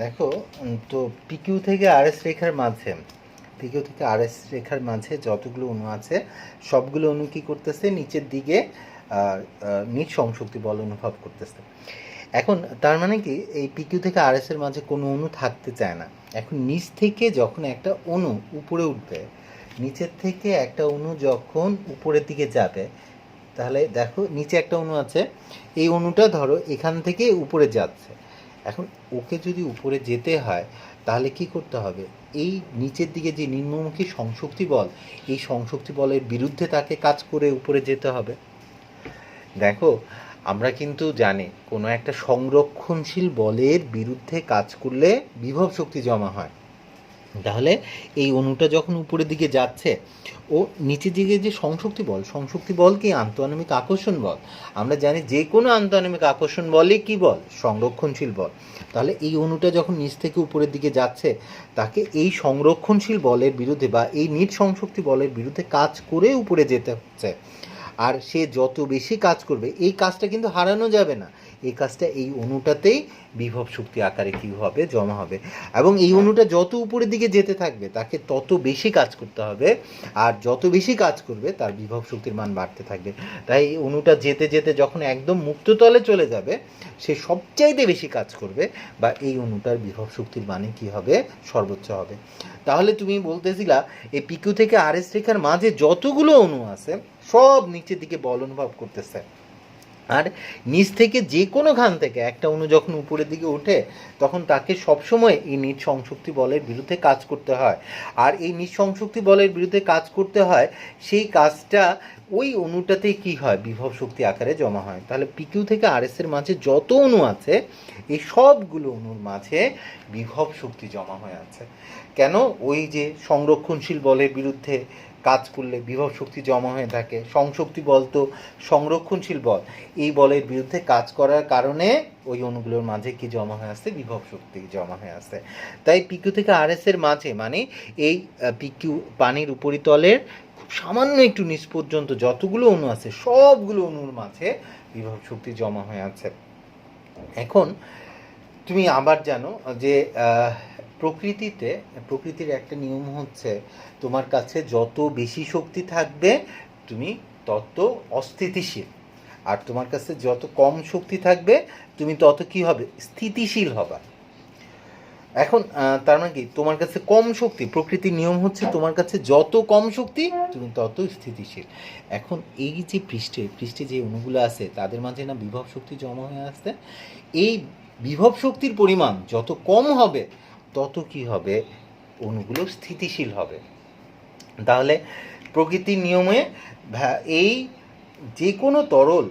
দেখো, তো পিকিউ থেকে আরএস রেখার মাঝে পিকিউ থেকে আরএস রেখার মাঝে যতগুলো অণু আছে সবগুলো অণু কী করতেছে, নিচের দিকে নিজ সংশক্তি বল অনুভব করতেছে। এখন তার মানে কি, এই পিকিউ থেকে আরএস এর মাঝে কোনো অণু থাকতে চায় না। এখন নিচ থেকে যখন একটা অণু উপরে উঠবে, নিচের থেকে একটা অণু যখন উপরের দিকে যাবে, তাহলে দেখো নিচে একটা অণু আছে, এই অণুটা ধরো এখান থেকে উপরে যাচ্ছে। এখন ওকে যদি উপরে যেতে হয় তাহলে কি করতে হবে, এই নিচের দিকে যে নিম্নমুখী সংশক্তি বল, এই সংশক্তি বলের বিরুদ্ধে তাকে কাজ করে উপরে যেতে হবে। দেখো, আমরা কিন্তু জানি কোনো একটা সংরক্ষণশীল বলের বিরুদ্ধে কাজ করলে বিভব শক্তি জমা হয়। তাহলে এই অণুটা যখন উপরের দিকে যাচ্ছে, ও নিচের দিকে যে সংশক্তি বল কি আন্তঃআণবিক আকর্ষণ বল। আমরা জানি যে কোনো আন্তঃআণবিক আকর্ষণ বলই কি বল, সংরক্ষণশীল বল। তাহলে এই অণুটা যখন নিচ থেকে উপরের দিকে যাচ্ছে, তাকে এই সংরক্ষণশীল বলের বিরুদ্ধে বা এই নিজ সংশক্তি বলের বিরুদ্ধে কাজ করে উপরে যেতে হচ্ছে। আর সে যত বেশি কাজ করবে, এই কাজটা কিন্তু হারানো যাবে না, এই কাজটা এই অণুটাতেই বিভব শক্তি আকারে কী হবে, জমা হবে। এবং এই অণুটা যত উপরের দিকে যেতে থাকবে তাকে তত বেশি কাজ করতে হবে, আর যত বেশি কাজ করবে তার বিভব শক্তির মান বাড়তে থাকবে। তাই এই অণুটা যেতে যেতে যখন একদম মুক্ততলে চলে যাবে, সে সবচাইতে বেশি কাজ করবে বা এই অণুটার বিভব শক্তির মানে কী হবে, সর্বোচ্চ হবে। তাহলে তুমি বলতেছিলা এই পিকিউ থেকে আরএস রেখার মাঝে যতগুলো অণু আছে সব নিচের দিকে বল অনুভব করতেছে। আর নিচ থেকে যে কোনো খান থেকে একটা অণু যখন উপরের দিকে ওঠে, তখন তাকে সবসময় এই নিজ সংশক্তি বলের বিরুদ্ধে কাজ করতে হয়। আর এই নিজ সংশক্তি বলের বিরুদ্ধে কাজ করতে হয়, সেই কাজটা ওই অণুটাতেই কি হয়, বিভব শক্তি আকারে জমা হয়। তাহলে পিকিউ থেকে আরএস এর মাঝে যত অণু আছে, এই সবগুলো অণুর মাঝে বিভব শক্তি জমা হয়ে আছে। কেন? ওই যে সংরক্ষণশীল বলের বিরুদ্ধে কাজ করলে বিভব শক্তি জমা হয়ে থাকে। সংশক্তি বল তো সংরক্ষণশীল বল, এই বলের বিরুদ্ধে কাজ করার কারণে ওই অণুগুলোর মাঝে কি জমা হয়ে আসছে, বিভব শক্তি জমা হয়ে আসছে। তাই পিকিউ থেকে আরএস এর মাঝে, মানে এই পিকিউ পানির উপরিতলের খুব সামান্য একটু নিচ পর্যন্ত যতগুলো অণু আছে সবগুলো অণুর মাঝে বিভব শক্তি জমা হয়ে আছে। এখন তুমি আবার জানো যে প্রকৃতির একটা নিয়ম হচ্ছে, তোমার কাছে যত বেশি শক্তি থাকবে তুমি তত অস্থিতিশীল, আর তোমার কাছে যত কম শক্তি থাকবে তুমি তত কি হবে, স্থিতিশীল হবা। এখন তার মানে কি, তোমার কাছে কম শক্তি, প্রকৃতির নিয়ম হচ্ছে তোমার কাছে যত কম শক্তি তুমি তত স্থিতিশীল। এখন এই যে পৃষ্ঠে যে অণুগুলো আছে তাদের মাঝে না বিভব শক্তি জমা হয়ে আসছে, এই বিভব শক্তির পরিমাণ যত কম হবে তত কি হবে, অণুগুলো স্থিতিশীল হবে। তাহলে প্রকৃতির নিয়মে এই যে কোনো তরল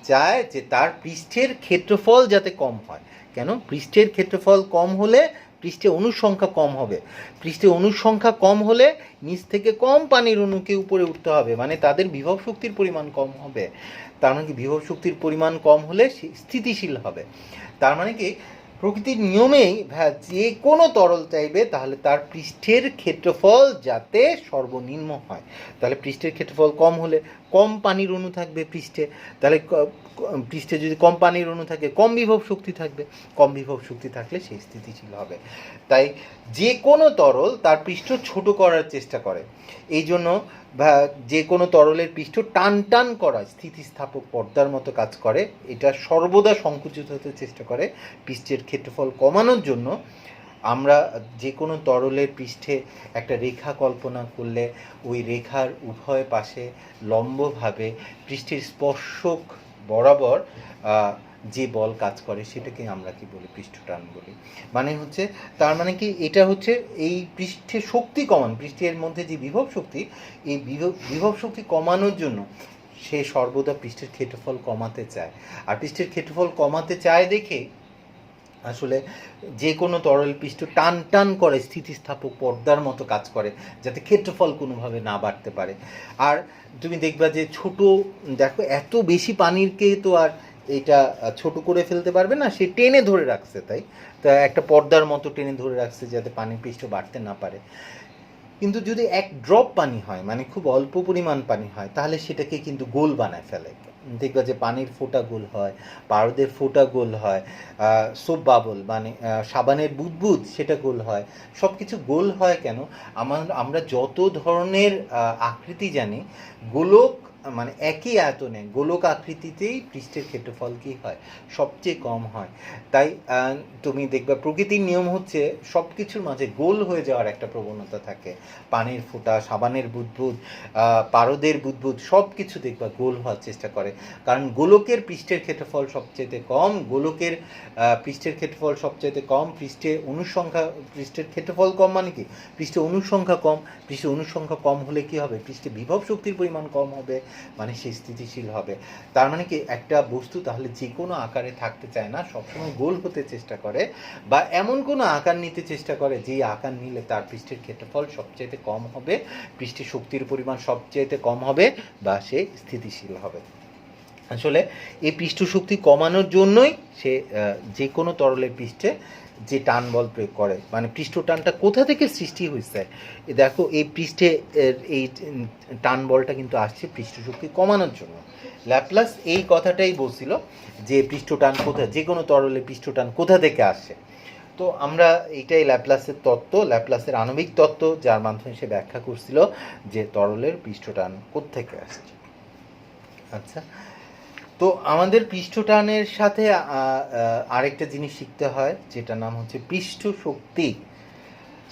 চায় যে তার পৃষ্ঠের ক্ষেত্রফল যাতে কম হয়। কেন? পৃষ্ঠের ক্ষেত্রফল কম হলে পৃষ্ঠে অণুর সংখ্যা কম হবে, পৃষ্ঠে অণুর সংখ্যা কম হলে নিচ থেকে কম পানির অণুকে উপরে উঠতে হবে, মানে তাদের বিভব শক্তির পরিমাণ কম হবে। তার মানে কি, বিভব শক্তির পরিমাণ কম হলে স্থিতিশীল হবে। তার মানে কি, প্রকৃতির নিয়মেই যে কোনো তরল চাইবে তাহলে তার পৃষ্ঠের ক্ষেত্রফল যাতে সর্বনিম্ন হয়। তাহলে পৃষ্ঠের ক্ষেত্রফল কম হলে কম পানির অণু থাকবে পৃষ্ঠে, তাহলে পৃষ্ঠে যদি কম পানির অণু থাকে কম বিভব শক্তি থাকবে, কম বিভব শক্তি থাকলে সেই স্থিতিশীল হবে। তাই যে কোনো তরল তার পৃষ্ঠ ছোট করার চেষ্টা করে, এই জন্য যে কোনো তরলের পৃষ্ঠ টান টান করা স্থিতিস্থাপক পর্দার মতো কাজ করে, এটা সর্বদা সংকুচিত হতে চেষ্টা করে পৃষ্ঠের ক্ষেত্রফল কমানোর জন্য। আমরা যে কোনো তরলের পৃষ্ঠে একটা রেখা কল্পনা করলে ওই রেখার উভয় পাশে লম্বভাবে পৃষ্ঠের স্পর্শক বরাবর যে বল কাজ করে সেটাকে আমরা কি বলি, পৃষ্ঠটান বলি। মানে হচ্ছে, তার মানে কি, এটা হচ্ছে এই পৃষ্ঠে শক্তি কমান, পৃষ্ঠের মধ্যে যে বিভব শক্তি, এই বিভব শক্তি কমানোর জন্য সে সর্বদা পৃষ্ঠের ক্ষেত্রফল কমাতে চায়। আর পৃষ্ঠের ক্ষেত্রফল কমাতে চায় দেখে আসলে যে কোনো তরল পৃষ্ঠ টান টান করে স্থিতিস্থাপক পর্দার মতো কাজ করে, যাতে ক্ষেত্রফল কোনোভাবে না বাড়তে পারে। আর তুমি দেখবা যে দেখো এত বেশি পানিরকে তো আর এটা ছোট করে ফেলতে পারবে না, সে টেনে ধরে রাখছে, তাই একটা পর্দার মতো টেনে ধরে রাখছে যাতে পানির পৃষ্ঠ বাড়তে না পারে। কিন্তু যদি এক ড্রপ পানি হয়, মানে খুব অল্প পরিমাণ পানি হয়, তাহলে সেটাকে কিন্তু গোল বানায় ফেলে, দেখবা যে পানির ফোঁটা গোল হয়, পারদের ফোঁটা গোল হয়, সোপ বাবল মানে সাবানের বুদবুদ সেটা গোল হয়। সব কিছু গোল হয় কেন? আমরা যত ধরনের আকৃতি জানি, গোলক মানে একই আয়তনে গোলক আকৃতিতেই পৃষ্ঠের ক্ষেত্রফল কী হয়? সবচেয়ে কম হয়। তাই তুমি দেখবা প্রকৃতির নিয়ম হচ্ছে সব কিছুর মাঝে গোল হয়ে যাওয়ার একটা প্রবণতা থাকে। পানির ফোঁটা, সাবানের বুদবুদ, পারদের বুদবুদ সব কিছু দেখবা গোল হওয়ার চেষ্টা করে, কারণ গোলকের পৃষ্ঠের ক্ষেত্রফল সবচেয়ে কম। গোলকের পৃষ্ঠের ক্ষেত্রফল সবচেয়ে কম, পৃষ্ঠের ক্ষেত্রফল কম মানে কি? পৃষ্ঠে অনুসংখ্যা কম। পৃষ্ঠে অনুসংখ্যা কম হলে কি হবে? পৃষ্ঠে বিভব শক্তির পরিমাণ কম হবে, মানে সে স্থিতিশীল হবে। তার মানে কি, একটা বস্তু তাহলে যে কোনো আকারে থাকতে চায় না, সবসময় গোল হতে চেষ্টা করে, বা এমন কোনো আকার নিতে চেষ্টা করে যেই আকার নিলে তার পৃষ্ঠের ক্ষেত্রফল সবচেয়ে কম হবে, পৃষ্ঠে শক্তির পরিমাণ সবচেয়ে কম হবে, বা সে স্থিতিশীল হবে। আসলে এই পৃষ্ঠ শক্তি কমানোর জন্যই সে যে কোনো তরলের পৃষ্ঠে যে টান বল প্রয়োগ করে। মানে পৃষ্ঠ টানটা কোথা থেকে সৃষ্টি হয়েছে? দেখো, এই পৃষ্ঠে এই টান বলটা কিন্তু আসছে পৃষ্ঠ শক্তি কমানোর জন্য। ল্যাপ্লাস এই কথাটাই বলছিল যে পৃষ্ঠ টান কোথা, যে কোনো তরলের পৃষ্ঠ টান কোথা থেকে আসে। তো আমরা এইটাই ল্যাপ্লাসের তত্ত্ব, ল্যাপ্লাসের আণবিক তত্ত্ব, যার মাধ্যমে সে ব্যাখ্যা করছিল যে তরলের পৃষ্ঠ টান কোত্থেকে আসছে। আচ্ছা, তো আমাদের পৃষ্ঠটানের সাথে আরেকটা জিনিস শিখতে হয়, যেটা নাম হচ্ছে পৃষ্ঠ শক্তি,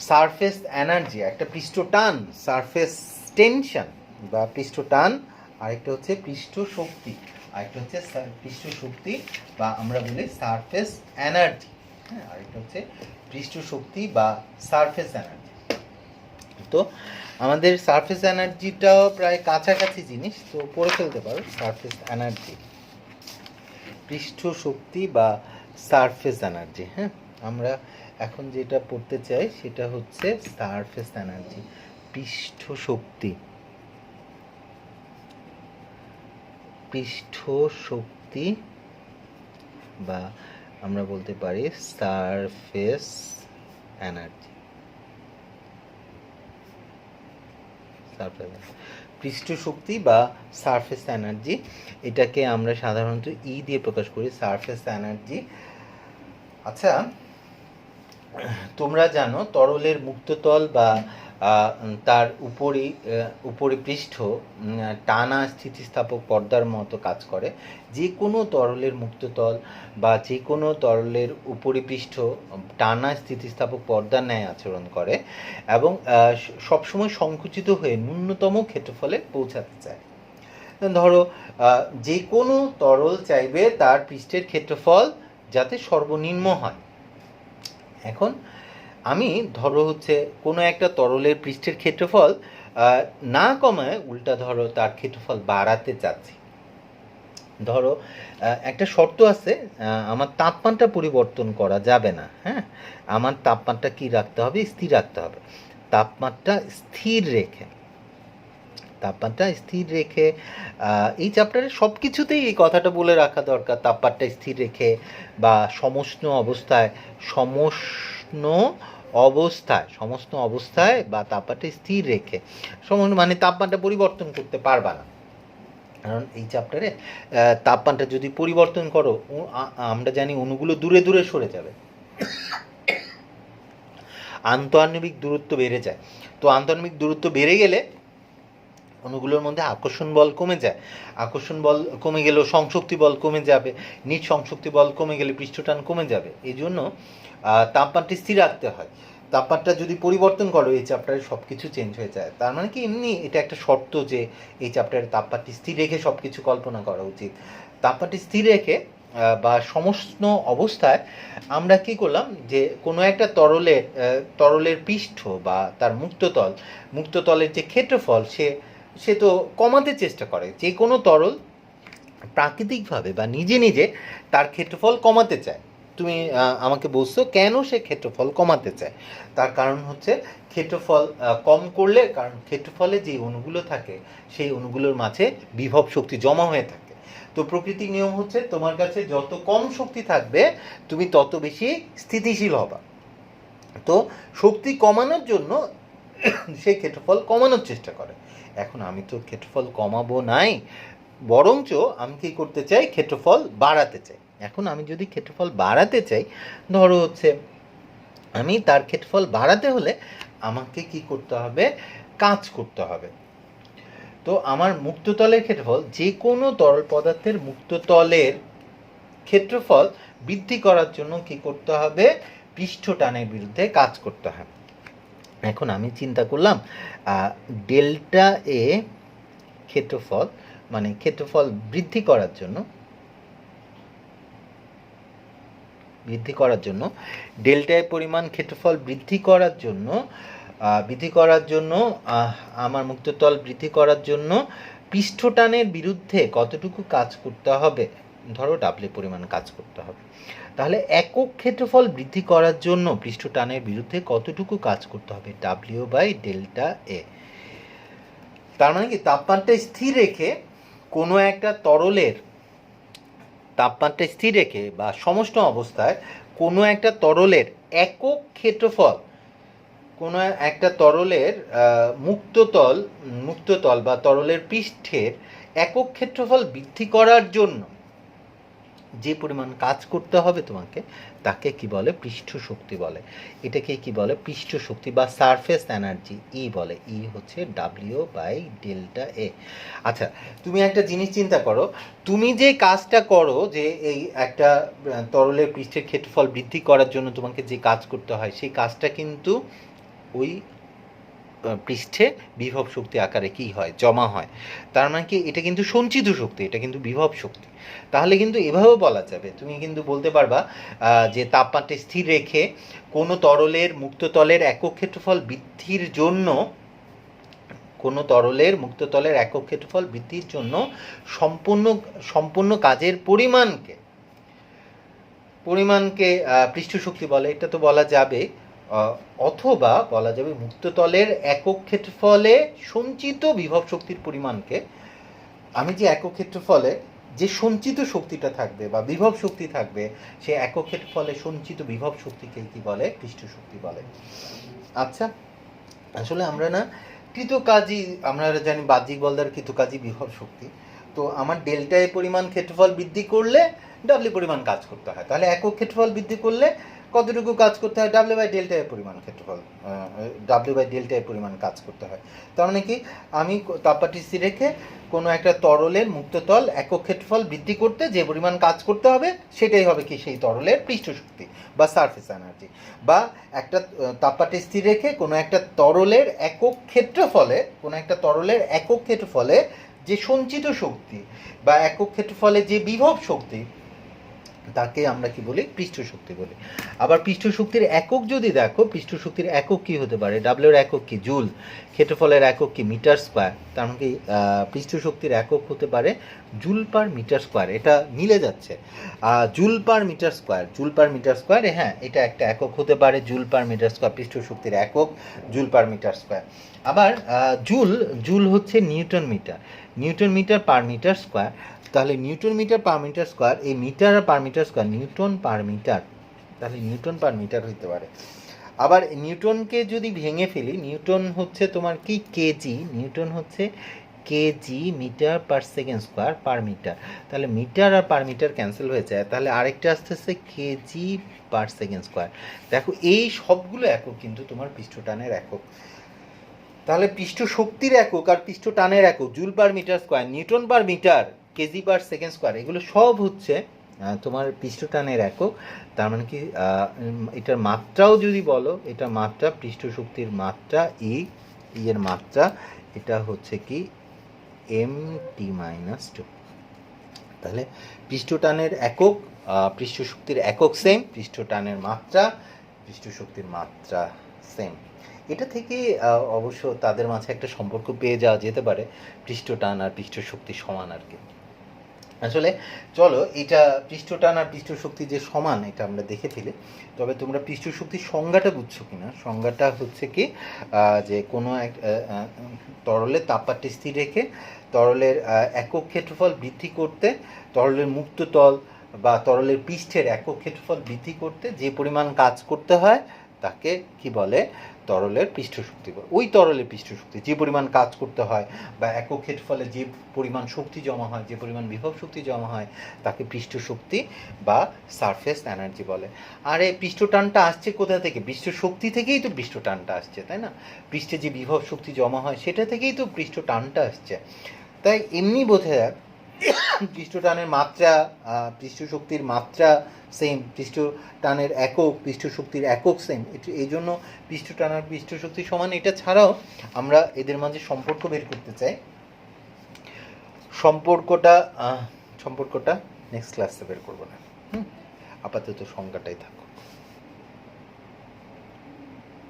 সারফেস এনার্জি। একটা পৃষ্ঠটান, সারফেস টেনশন বা পৃষ্ঠটান, আরেকটা হচ্ছে পৃষ্ঠ শক্তি, আরেকটা হচ্ছে পৃষ্ঠ শক্তি বা আমরা বলি সারফেস এনার্জি। হ্যাঁ, আরেকটা হচ্ছে পৃষ্ঠ শক্তি বা সারফেস এনার্জি। তো আমাদের সারফেস এনার্জিটাও প্রায় কাছাকাছি জিনিস, তো পড়ে ফেলতে পারো সারফেস এনার্জি, পৃষ্ঠ শক্তি বা সারফেস এনার্জি। হ্যাঁ, আমরা এখন যেটা পড়তে চাই সেটা হচ্ছে সারফেস এনার্জি, পৃষ্ঠ শক্তি, পৃষ্ঠ শক্তি বা আমরা বলতে পারি সারফেস এনার্জি। পৃষ্ঠ শক্তি বা সারফেস এনার্জি, এটাকে আমরা সাধারণত ই দিয়ে প্রকাশ করি, সারফেস এনার্জি। আচ্ছা, তোমরা জানো তরলের মুক্ততল বা তার উপরে পৃষ্ঠ টানা স্থিতিস্থাপক পর্দার মতো কাজ করে। যে কোনো তরলের মুক্ততল বা যে কোনো তরলের উপরিপৃষ্ঠ টানা স্থিতিস্থাপক পর্দার ন্যায় আচরণ করে এবং সবসময় সংকুচিত হয়ে ন্যূনতম ক্ষেত্রফলে পৌঁছাতে চায়। ধরো, যে কোনো তরল চাইবে তার পৃষ্ঠের ক্ষেত্রফল যাতে সর্বনিম্ন হয়। এখন আমি ধরো হচ্ছে কোনো একটা তরলের পৃষ্ঠের ক্ষেত্রফল না কমায় উল্টা ধরো তার ক্ষেত্রফল বাড়াতে চাচ্ছি। ধরো একটা শর্ত আছে, আমার তাপমাত্রা পরিবর্তন করা যাবে না। হ্যাঁ, আমার তাপমাত্রা কি রাখতে হবে? স্থির রাখতে হবে। তাপমাত্রা স্থির রেখে এই চ্যাপ্টারে সব কিছুতেই এই কথাটা বলে রাখা দরকার, তাপমাত্রা স্থির রেখে বা সমস্ত অবস্থায় বা তাপমাত্রা স্থির রেখে, মানে তাপমাত্রা পরিবর্তন করতে পারবা না। কারণ এই চ্যাপ্টারে তাপমাত্রা যদি পরিবর্তন করো, আমরা জানি অণুগুলো দূরে দূরে সরে যাবে, আন্তঃআণবিক দূরত্ব বেড়ে যায়। তো আন্তঃআণবিক দূরত্ব বেড়ে গেলে অণুগুলোর মধ্যে আকর্ষণ বল কমে যায়, আকর্ষণ বল কমে গেলেও সংশক্তি বল কমে যাবে, নিজ সংশক্তি বল কমে গেলে পৃষ্ঠটান কমে যাবে। এই জন্য তাপমাত্রা স্থির রাখতে হয়। তাপমাত্রা যদি পরিবর্তন করো, এই চ্যাপ্টারে সব কিছু চেঞ্জ হয়ে যায়। তার মানে কি, এমনি এটা একটা শর্ত যে এই চ্যাপ্টারে তাপমাত্রা স্থির রেখে সব কিছু কল্পনা করা উচিত। তাপমাত্রা স্থির রেখে বা সমস্ত অবস্থায় আমরা কি করলাম, যে কোনো একটা তরলের পৃষ্ঠ বা তার মুক্ততলের যে ক্ষেত্রফল সে তো কমাতে চেষ্টা করে। যে কোনো তরল প্রাকৃতিকভাবে বা নিজে নিজে তার ক্ষেত্রফল কমাতে চায়। তুমি আমাকে বলছো কেন সে ক্ষেত্রফল কমাতে চায়। তার কারণ হচ্ছে ক্ষেত্রফল কম করলে, কারণ ক্ষেত্রফলে যে অণুগুলো থাকে সেই অণুগুলোর মাঝে বিভব শক্তি জমা হয়ে থাকে। তো প্রকৃতির নিয়ম হচ্ছে তোমার কাছে যত কম শক্তি থাকবে তুমি তত বেশি স্থিতিশীল হবা। তো শক্তি কমানোর জন্য সে ক্ষেত্রফল কমানোর চেষ্টা করে। এখন আমি তো ক্ষেত্রফল কমাবো নাই, বরঞ্চ আমি কী করতে চাই, ক্ষেত্রফল বাড়াতে চাই। এখন আমি যদি ক্ষেত্রফল বাড়াতে চাই, ধরো হচ্ছে আমি তার ক্ষেত্রফল বাড়াতে হলে আমাকে কি করতে হবে, কাজ করতে হবে। তো আমার মুক্ততলের ক্ষেত্রফল, যে কোনো তরল পদার্থের মুক্ততলের ক্ষেত্রফল বৃদ্ধি করার জন্য কি করতে হবে, পৃষ্ঠটানের বিরুদ্ধে কাজ করতে হবে। এখন আমি চিন্তা করলাম ডেল্টা এ ক্ষেত্রফল, মানে ক্ষেত্রফল বৃদ্ধি করার জন্য ডেল্টা এ পরিমাণ ক্ষেত্রফল বৃদ্ধি করার জন্য আমার মুক্ততল বৃদ্ধি করার জন্য পৃষ্ঠটানের বিরুদ্ধে কতটুকু কাজ করতে হবে, ধরো ডাব্লিউ পরিমাণ কাজ করতে হবে। তাহলে একক ক্ষেত্রফল বৃদ্ধি করার জন্য পৃষ্ঠটানের বিরুদ্ধে কতটুকু কাজ করতে হবে, ডাব্লিউ বাই ডেল্টা এ। তার মানে কি, তাপমাত্রা স্থির রেখে কোনো একটা তরলের তাপমাত্রা স্থির রেখে বা সমষ্ট অবস্থায় কোনো একটা তরলের একক ক্ষেত্রফল, কোনো একটা তরলের মুক্ততল বা তরলের পৃষ্ঠের একক ক্ষেত্রফল বৃদ্ধি করার জন্য যে পরিমাণ কাজ করতে হবে তোমাকে, তাকে কি বলে, পৃষ্ঠ শক্তি বলে। এটাকে কি বলে, পৃষ্ঠ শক্তি বা সারফেস এনার্জি, ই বলে। ই হচ্ছে ডাব্লিউ বাই ডেল্টা এ। আচ্ছা, তুমি একটা জিনিস চিন্তা করো, তুমি যে কাজটা করো, যে এই একটা তরলের পৃষ্ঠের ক্ষেত্রফল বৃদ্ধি করার জন্য তোমাকে যে কাজ করতে হয়, সেই কাজটা কিন্তু ওই পৃষ্ঠে বিভব শক্তি আকারে কি হয়, জমা হয়। তার মানে কি, এটা কিন্তু সঞ্চিত শক্তি, এটা কিন্তু বিভব শক্তি। তাহলে কিন্তু এভাবেও বলা যাবে, তুমি কিন্তু বলতে পারবা যে তাপমাত্রা স্থির রেখে কোনো তরলের মুক্ততলের একক ক্ষেত্রফল বৃদ্ধির জন্য সম্পূর্ণ কাজের পরিমাণকে পৃষ্ঠ শক্তি বলে। এটা তো বলা যাবে। অথবা বলা যাবে মুক্ততলের একক ক্ষেত্রফলে সঞ্চিত বিভব শক্তির পরিমাণকে, আমি যে একক ক্ষেত্রফলে যে সঞ্চিত শক্তিটা থাকবে বা বিভব শক্তি থাকবে, সে একক ক্ষেত্রফলে সঞ্চিত বিভব শক্তিকে কি বলে, পৃষ্ঠ শক্তি বলে। আচ্ছা, আসলে আমরা জানি বাহ্যিক বল দ্বারা কৃতকাজী বিভব শক্তি। তো আমার ডেল্টা এ পরিমাণ ক্ষেত্রফল বৃদ্ধি করলে ডাব্লিউ পরিমাণ কাজ করতে হয়। তাহলে একক ক্ষেত্রফল বৃদ্ধি করলে কতটুকু কাজ করতে হয়, ডাব্লিউ বাই ডেল্টা এর পরিমাণ কাজ করতে হয়। তার মানে কি, আমি তাপমাত্রা স্থির রেখে কোনো একটা তরলের মুক্ততল একক ক্ষেত্রফল বৃদ্ধি করতে যে পরিমাণ কাজ করতে হবে, সেটাই হবে কি, সেই তরলের পৃষ্ঠ শক্তি বা সারফেস এনার্জি। বা একটা তাপমাত্রা স্থির রেখে কোনো একটা তরলের একক ক্ষেত্রফলে যে সঞ্চিত শক্তি বা একক ক্ষেত্রফলে যে বিভব শক্তি, তাকে আমরা কি বলি, পৃষ্ঠ শক্তি বলি। আবার পৃষ্ঠ শক্তির একক যদি দেখো, পৃষ্ঠ শক্তির একক কি হতে পারে, ডাব্লিউর একক কি, জুল, ক্ষেত্রফলের একক কি, মিটার স্কোয়ার। তার মানে কি, পৃষ্ঠ শক্তির একক হতে পারে জুল পার মিটার স্কোয়ার। এটা মিলে যাচ্ছে, জুল পার মিটার স্কোয়ার। হ্যাঁ, এটা একটা একক হতে পারে, জুল পার মিটার স্কোয়ার, পৃষ্ঠ শক্তির একক জুল পার মিটার স্কোয়ার। আবার জুল হচ্ছে newton metre per metre square. তাহলে newton metre per metre square, এই মিটার আর per metre square newton per metre, তাহলে নিউটন পার মিটার হতে পারে। আবার নিউটনকে যদি ভেঙে ফেলি, নিউটন হচ্ছে তোমার কি, কেজি। নিউটন হচ্ছে KG meter per second square per metre. তাহলে মিটার আর পার মিটার ক্যান্সেল হয়ে যায়, তাহলে আরেকটা আসতেছে কেজি পার সেকেন্ড স্কোয়ার। দেখো, এই সবগুলো একক কিন্তু তোমার পৃষ্ঠটানের একক। তাহলে পৃষ্ঠ শক্তির একক আর পৃষ্ঠ টানের একক, joule per metre square, newton per meter, KG per second square, এগুলো সব হচ্ছে তোমার পৃষ্ঠ টানের একক। তার মানে কি, এটার মাত্রাও যদি বলো, এটা মাত্রা, পৃষ্ঠ শক্তির মাত্রা ই এর মাত্রা, এটা হচ্ছে কি mt-2। তাহলে পৃষ্ঠ টানের একক, পৃষ্ঠ শক্তির একক সেম, পৃষ্ঠ টানের মাত্রা, পৃষ্ঠ শক্তির মাত্রা সেম। এটা থেকে অবশ্য তাদের মাঝে একটা সম্পর্ক পেয়ে যাওয়া যেতে পারে, পৃষ্ঠটান আর পৃষ্ঠ শক্তি সমান আর কি। আসলে চলো, এটা পৃষ্ঠটান আর পৃষ্ঠ শক্তি যে সমান, এটা আমরা দেখে ফেলি। তবে তোমরা পৃষ্ঠ শক্তির সংজ্ঞাটা বুঝছো কিনা? সংজ্ঞাটা হচ্ছে কি, যে কোনো এক তরলের তাপমাত্রা স্থির রেখে তরলের একক ক্ষেত্রফল বৃদ্ধি করতে, তরলের মুক্ততল বা তরলের পৃষ্ঠের একক ক্ষেত্রফল বৃদ্ধি করতে যে পরিমাণ কাজ করতে হয়, তাকে কি বলে, তরলের পৃষ্ঠ শক্তি বলে। ওই তরলের পৃষ্ঠ শক্তি যে পরিমাণ কাজ করতে হয় বা একক ক্ষেত্রফলে যে পরিমাণ শক্তি জমা হয়, যে পরিমাণ বিভব শক্তি জমা হয়, তাকে পৃষ্ঠ শক্তি বা সারফেস এনার্জি বলে। আর এই পৃষ্ঠ টানটা আসছে কোথা থেকে? পৃষ্ঠ শক্তি থেকেই তো পৃষ্ঠ টানটা আসছে, তাই না? পৃষ্ঠে যে বিভব শক্তি জমা হয় সেটা থেকেই তো পৃষ্ঠ টানটা আসছে। তাই এমনি বোঝা যায় পৃষ্ঠ টানের মাত্রা, পৃষ্ঠ শক্তির মাত্রা সেম, পৃষ্ঠ টানের একক, পৃষ্ঠ শক্তির একক সেম। এই জন্য পৃষ্ঠ টান আর পৃষ্ঠ শক্তি সমান। এটা ছাড়াও আমরা এদের মাঝে সম্পর্ক বের করতে চাই। সম্পর্কটা নেক্সট ক্লাসে বের করবো না, আপাতত সংজ্ঞাটাই থাকুক।